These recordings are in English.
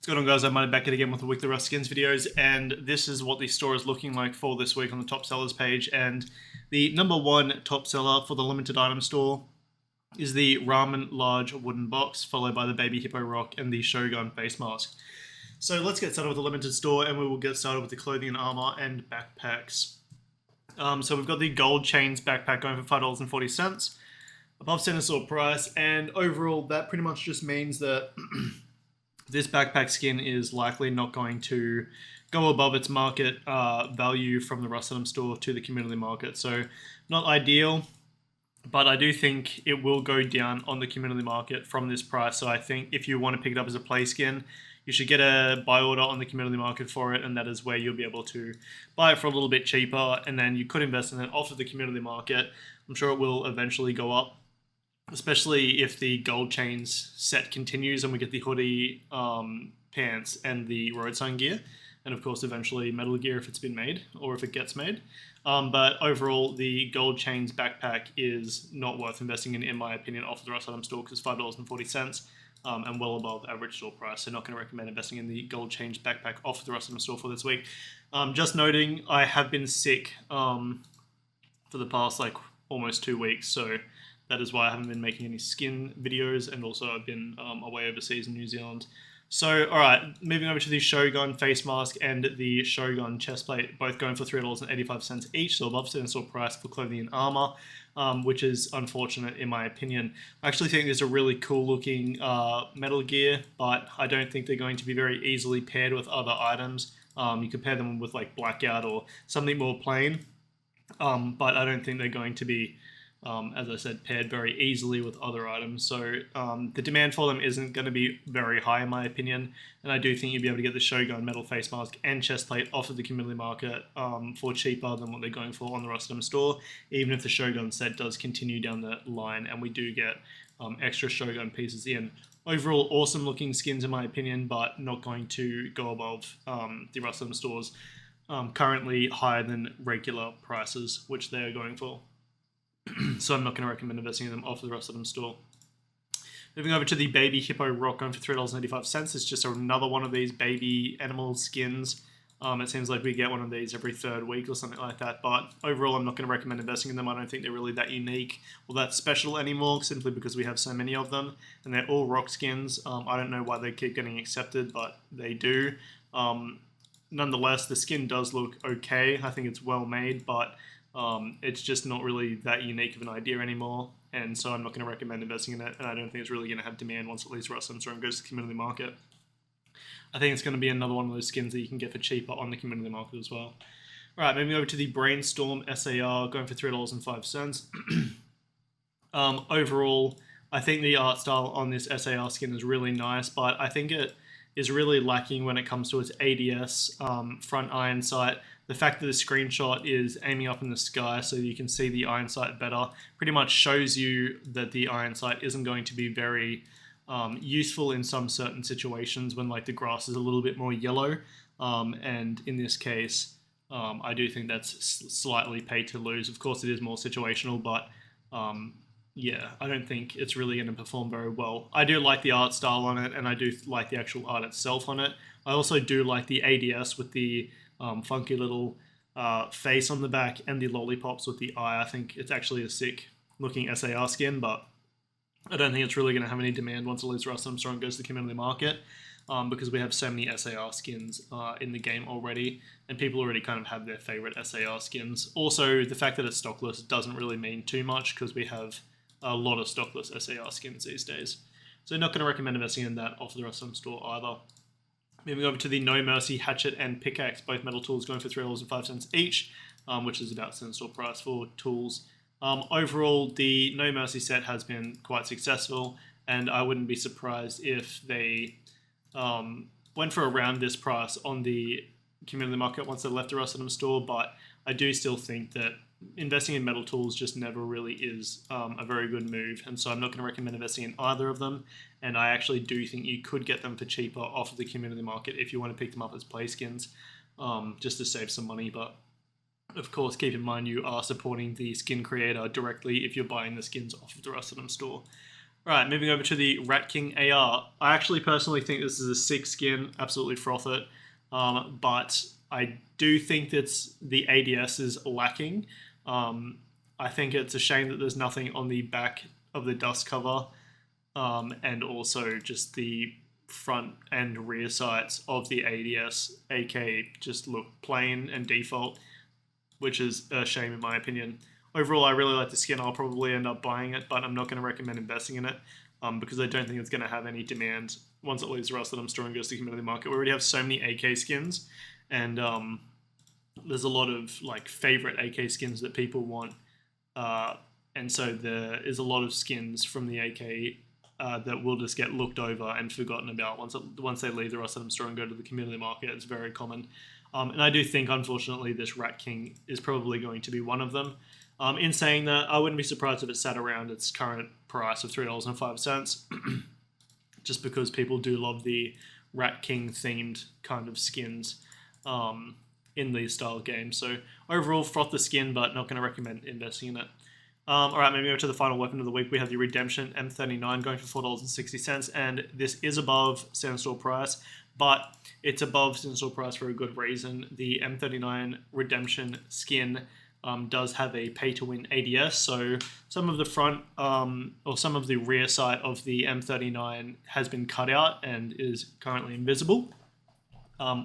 What's going on, guys? I'm Mighty back again with the weekly Rust Skins videos, and this is what the store is looking like for this week on the top sellers page. And the number one top seller for the limited item store is the Ramen large wooden box, followed by the Baby Hippo Rock and the Shogun face mask. So let's get started with the limited store, and we will get started with the clothing and armor and backpacks. So we've got the gold chains backpack going for $5.40, above center store price, and overall that pretty much just means that this backpack skin is likely not going to go above its market value from the Rust item store to the community market. So not ideal, but I do think it will go down on the community market from this price. So I think if you want to pick it up as a play skin, you should get a buy order on the community market for it, and that is where you'll be able to buy it for a little bit cheaper, and then you could invest in it off of the community market. I'm sure it will eventually go up, especially if the gold chains set continues and we get the hoodie, pants, and the road sign gear, and of course eventually metal gear if it's been made or if it gets made. But overall, the gold chains backpack is not worth investing in my opinion, off of the Rust item store, because it's $5.40 and well above average store price. So not going to recommend investing in the gold chains backpack off of the Rust item store for this week. Just noting, I have been sick for the past almost 2 weeks, so that is why I haven't been making any skin videos, and also I've been away overseas in New Zealand. So, alright, moving over to the Shogun face mask and the Shogun chest plate, both going for $3.85 each, so above center store price for clothing and armor, which is unfortunate in my opinion. I actually think there's a really cool looking metal gear, but I don't think they're going to be very easily paired with other items. You can pair them with Blackout or something more plain, but I don't think they're going to be, as I said, paired very easily with other items. So the demand for them isn't going to be very high in my opinion, and I do think you'll be able to get the Shogun metal face mask and chest plate off of the community market for cheaper than what they're going for on the Rust item store, even if the Shogun set does continue down the line and we do get extra Shogun pieces in. Overall, awesome looking skins in my opinion, but not going to go above the Rust item stores currently higher than regular prices, which they're going for. So I'm not going to recommend investing in them off the Rust item store. Moving over to the Baby Hippo Rock, going for $3.85. It's just another one of these baby animal skins. It seems like we get one of these every third week or something like that, but overall I'm not going to recommend investing in them. I don't think they're really that unique or that special anymore, simply because we have so many of them, and they're all rock skins. I don't know why they keep getting accepted, but they do. Nonetheless, the skin does look okay. I think it's well made, but it's just not really that unique of an idea anymore, and so I'm not going to recommend investing in it, and I don't think it's really going to have demand once at least Rust item store and goes to the community market. I think it's going to be another one of those skins that you can get for cheaper on the community market as well. Alright, moving over to the Brainstorm SAR, going for $3.05. Overall, I think the art style on this SAR skin is really nice, but I think it is really lacking when it comes to its ADS front iron sight. The fact that the screenshot is aiming up in the sky so you can see the iron sight better pretty much shows you that the iron sight isn't going to be very useful in some certain situations when the grass is a little bit more yellow. And in this case, I do think that's slightly pay to lose. Of course, it is more situational, but yeah, I don't think it's really going to perform very well. I do like the art style on it, and I do like the actual art itself on it. I also do like the ADS with the funky little face on the back and the lollipops with the eye. I think it's actually a sick looking SAR skin, but I don't think it's really going to have any demand once it leaves Rust item store and goes to the community market, because we have so many SAR skins in the game already, and people already kind of have their favorite SAR skins. Also, the fact that it's stockless doesn't really mean too much, because we have a lot of stockless SAR skins these days. So not going to recommend investing in that off the Rust item store either. Moving over to the No Mercy Hatchet and Pickaxe, both metal tools going for $3.05 each, which is about center store price for tools. Overall, the No Mercy set has been quite successful, and I wouldn't be surprised if they went for around this price on the community market once they left the Rust item store, but I do still think that investing in metal tools just never really is a very good move, and so I'm not going to recommend investing in either of them, and I actually do think you could get them for cheaper off of the community market if you want to pick them up as play skins, just to save some money. But of course, keep in mind you are supporting the skin creator directly if you're buying the skins off of the Rust item store. Alright, moving over to the Rat King AR. I actually personally think this is a sick skin, absolutely froth it. But I do think that the ADS is lacking. I think it's a shame that there's nothing on the back of the dust cover, and also just the front and rear sights of the ADS AK just look plain and default, which is a shame in my opinion. Overall, I really like the skin. I'll probably end up buying it, but I'm not going to recommend investing in it because I don't think it's going to have any demand once it leaves the Rust Item Store and goes to the community market. We already have so many AK skins, and there's a lot of like favorite AK skins that people want, and so there is a lot of skins from the AK that will just get looked over and forgotten about once they leave the Rust Item Store and go to the community market. It's very common, and I do think, unfortunately, this Rat King is probably going to be one of them. In saying that, I wouldn't be surprised if it sat around its current price of $3.05, just because people do love the Rat King themed kind of skins in these style games. So overall, froth the skin, but not going to recommend investing in it. Alright, maybe over to the final weapon of the week. We have the Redemption M39 going for $4.60, and this is above Sand Store price, but it's above Sand Store price for a good reason. The M39 Redemption skin does have a pay-to-win ADS, so some of the front or some of the rear sight of the M39 has been cut out and is currently invisible,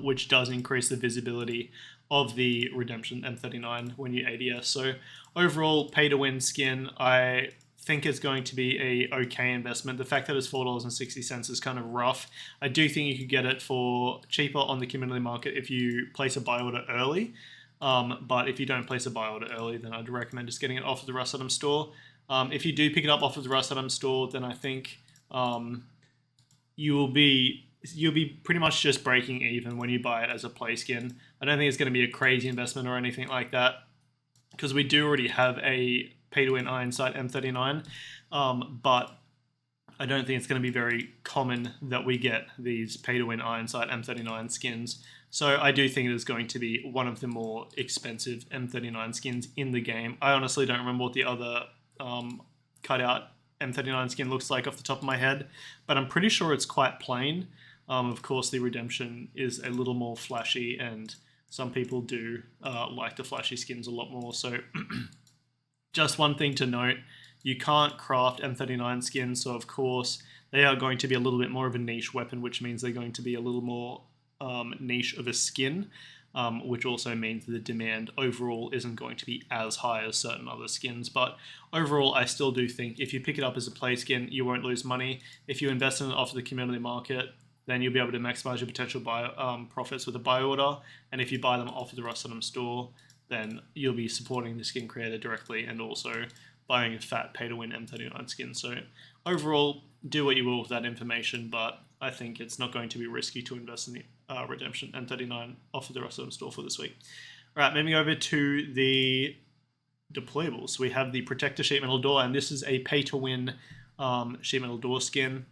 which does increase the visibility of the Redemption M39 when you ADS. So overall, pay-to-win skin, I think it's going to be a okay investment. The fact that it's $4.60 is kind of rough. I do think you could get it for cheaper on the community market if you place a buy order early. But if you don't place a buy order early, then I'd recommend just getting it off of the Rust Item Store. If you do pick it up off of the Rust Item Store, then I think you'll be pretty much just breaking even when you buy it as a play skin. I don't think it's going to be a crazy investment or anything like that, because we do already have a pay-to-win Iron Sight M39, but I don't think it's going to be very common that we get these pay-to-win Iron Sight M39 skins. So I do think it is going to be one of the more expensive M39 skins in the game. I honestly don't remember what the other cutout M39 skin looks like off the top of my head, but I'm pretty sure it's quite plain. Of course, the Redemption is a little more flashy, and some people do like the flashy skins a lot more. So just one thing to note, you can't craft M39 skins, so of course they are going to be a little bit more of a niche weapon, which means they're going to be a little more niche of a skin, which also means the demand overall isn't going to be as high as certain other skins. But overall, I still do think if you pick it up as a play skin, you won't lose money. If you invest in it off the community market, then you'll be able to maximize your potential profits with a buy order. And if you buy them off of the Rust Item Store, then you'll be supporting the skin creator directly and also buying a fat pay-to-win M39 skin. So overall, do what you will with that information, but I think it's not going to be risky to invest in the Redemption M39 off of the Rust Item Store for this week. All right, moving over to the deployables. We have the Protector Sheet Metal Door, and this is a pay-to-win sheet metal door skin.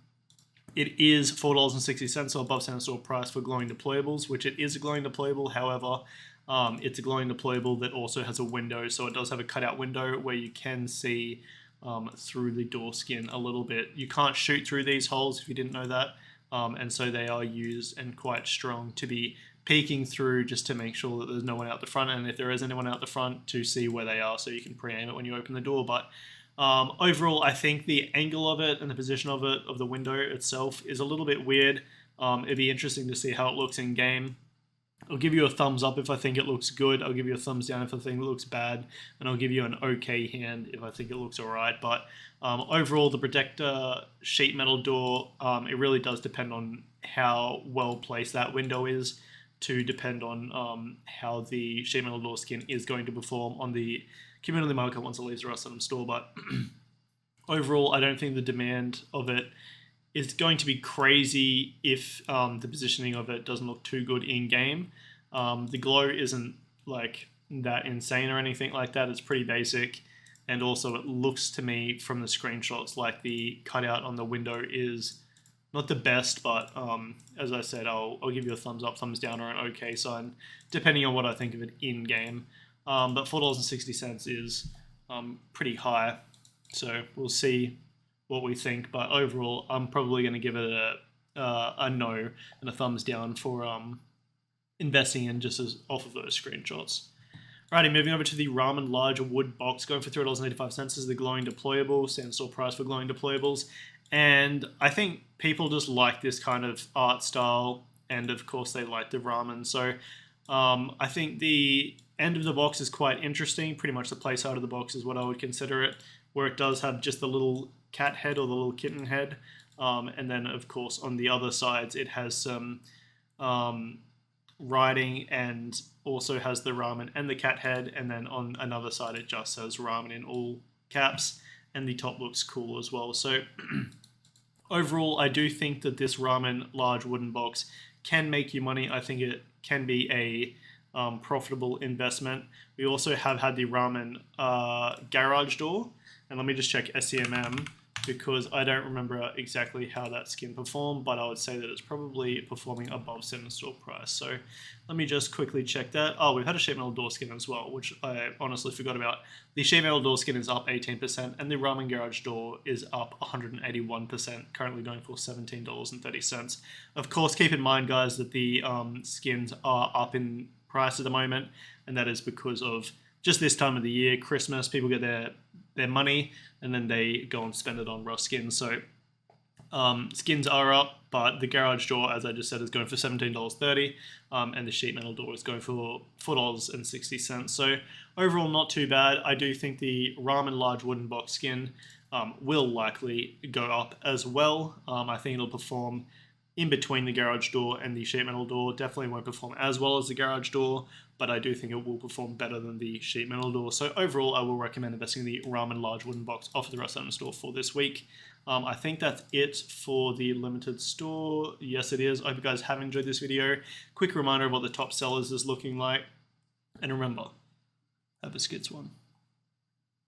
It is $4.60, so above Sand Store price for glowing deployables, which it is a glowing deployable. However, it's a glowing deployable that also has a window, so it does have a cutout window where you can see through the door skin a little bit. You can't shoot through these holes if you didn't know that, and so they are used and quite strong to be peeking through just to make sure that there's no one out the front, and if there is anyone out the front, to see where they are so you can pre-aim it when you open the door. But overall, I think the angle of it and the position of it, of the window itself, is a little bit weird. It'd be interesting to see how it looks in game. I'll give you a thumbs up if I think it looks good. I'll give you a thumbs down if I think it looks bad. And I'll give you an okay hand if I think it looks alright. But overall, the Protector sheet metal door, it really does depend on how well placed that window is to depend on how the sheet metal door skin is going to perform on the community market once it leaves the Rust Item Store. But overall, I don't think the demand of it is going to be crazy if the positioning of it doesn't look too good in game. The glow isn't like that insane or anything like that. It's pretty basic, and also it looks to me from the screenshots like the cutout on the window is not the best, but as I said, I'll give you a thumbs up, thumbs down, or an okay sign depending on what I think of it in game. But $4.60 is pretty high, so we'll see what we think. But overall, I'm probably going to give it a no and a thumbs down for investing in just as off of those screenshots. Alrighty, moving over to the Ramen large wood box, going for $3.85. This is the glowing deployable, stand store price for glowing deployables. And I think people just like this kind of art style, and of course they like the ramen. So I think the end of the box is quite interesting. Pretty much the play side of the box is what I would consider it, where it does have just the little cat head or the little kitten head. And then, of course, on the other sides, it has some writing and also has the ramen and the cat head. And then on another side, it just says ramen in all caps. And the top looks cool as well. So overall, I do think that this ramen large wooden box can make you money. I think it can be a profitable investment. We also have had the ramen garage door. And let me just check SEMM, because I don't remember exactly how that skin performed, but I would say that it's probably performing above center store price. So let me just quickly check that. Oh, we've had a sheet metal door skin as well, which I honestly forgot about. The sheet metal door skin is up 18%, and the ramen garage door is up 181%, currently going for $17.30. Of course, keep in mind, guys, that the skins are up in price at the moment, and that is because of just this time of the year, Christmas, people get their money and then they go and spend it on raw skins. So skins are up, but the garage door, as I just said, is going for $17.30, and the sheet metal door is going for $4.60. So overall, not too bad. I do think the ramen large wooden box skin will likely go up as well. I think it'll perform in between the garage door and the sheet metal door. Definitely won't perform as well as the garage door, but I do think it will perform better than the sheet metal door. So overall, I will recommend investing in the ramen large wooden box off of the Rust Item store for this week. I think that's it for the limited store. Yes, it is. I hope you guys have enjoyed this video. Quick reminder of what the top sellers is looking like. And remember, have a skits one.